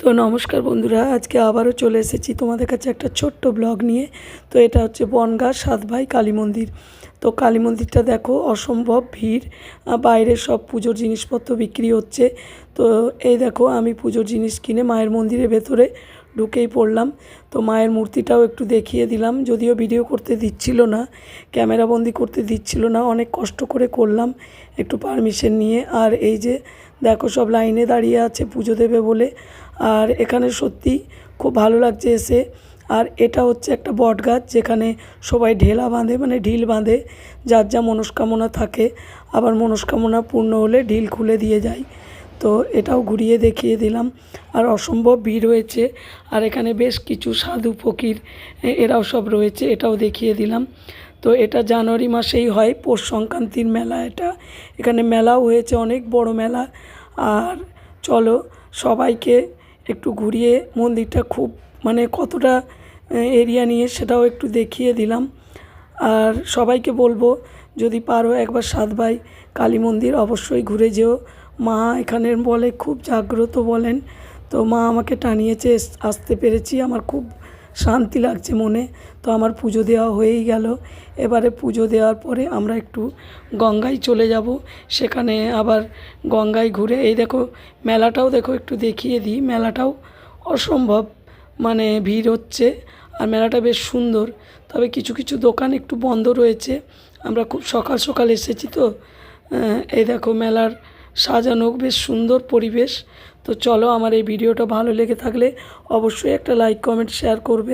তো নমস্কার বন্ধুরা, আজকে আবারও চলে এসেছি তোমাদের কাছে একটা ছোট্ট ব্লগ নিয়ে। তো এটা হচ্ছে বনগাঁ সাতভাই কালী মন্দির। তো কালী মন্দিরটা দেখো, অসম্ভব ভিড়। বাইরে সব পুজোর জিনিসপত্র বিক্রি হচ্ছে। তো এই দেখো, আমি পুজোর জিনিস কিনে মায়ের মন্দিরের ভেতরে ঢুকেই পড়লাম। তো মায়ের মূর্তিটাও একটু দেখিয়ে দিলাম, যদিও ভিডিও করতে দিচ্ছিল না, ক্যামেরাবন্দি করতে দিচ্ছিল না। অনেক কষ্ট করে করলাম একটু পারমিশন নিয়ে। আর এই যে দেখো, সব লাইনে দাঁড়িয়ে আছে পুজো দেবে বলে। আর এখানে সত্যি খুব ভালো লাগছে এসে। আর এটা হচ্ছে একটা বট গাছ, যেখানে সবাই ঢেলা বাঁধে, মানে ঢিল বাঁধে, যার যা মনস্কামনা থাকে। আবার মনস্কামনা পূর্ণ হলে ঢিল খুলে দিয়ে যায়। তো এটাও ঘুরিয়ে দেখিয়ে দিলাম। আর অসম্ভব ভিড় হয়েছে। আর এখানে বেশ কিছু সাধু ফকির এরাও সব রয়েছে, এটাও দেখিয়ে দিলাম। তো এটা জানুয়ারি মাসেই হয়, পৌষ সংক্রান্তির মেলা এটা। এখানে মেলাও হয়েছে, অনেক বড় মেলা। আর চলো সবাইকে একটু ঘুরিয়ে মন্দিরটা খুব, মানে কতটা এরিয়া নিয়ে সেটাও একটু দেখিয়ে দিলাম। আর সবাইকে বলবো, যদি পারো একবার সাতভাই কালী মন্দির অবশ্যই ঘুরে যেও। মা এখানের বলে খুব জাগ্রত বলেন। তো মা আমাকে টানিয়েছে, আসতে পেরেছি, আমার খুব শান্তি লাগছে মনে। তো আমার পুজো দেওয়া হয়েই গেল। এবারে পুজো দেওয়ার পরে আমরা একটু গঙ্গায় চলে যাব। সেখানে আবার গঙ্গায় ঘুরে, এই দেখো মেলাটাও দেখো, একটু দেখিয়ে দিই। মেলাটাও অসম্ভব, মানে ভিড় হচ্ছে। আর মেলাটা বেশ সুন্দর, তবে কিছু কিছু দোকান একটু বন্ধ রয়েছে। আমরা খুব সকাল সকাল এসেছি তো। এই দেখো মেলার সাজানো, বেশ সুন্দর পরিবেশ। তো চলো, আমার এই ভিডিওটা ভালো লেগে থাকলে অবশ্যই একটা লাইক, কমেন্ট, শেয়ার করবে।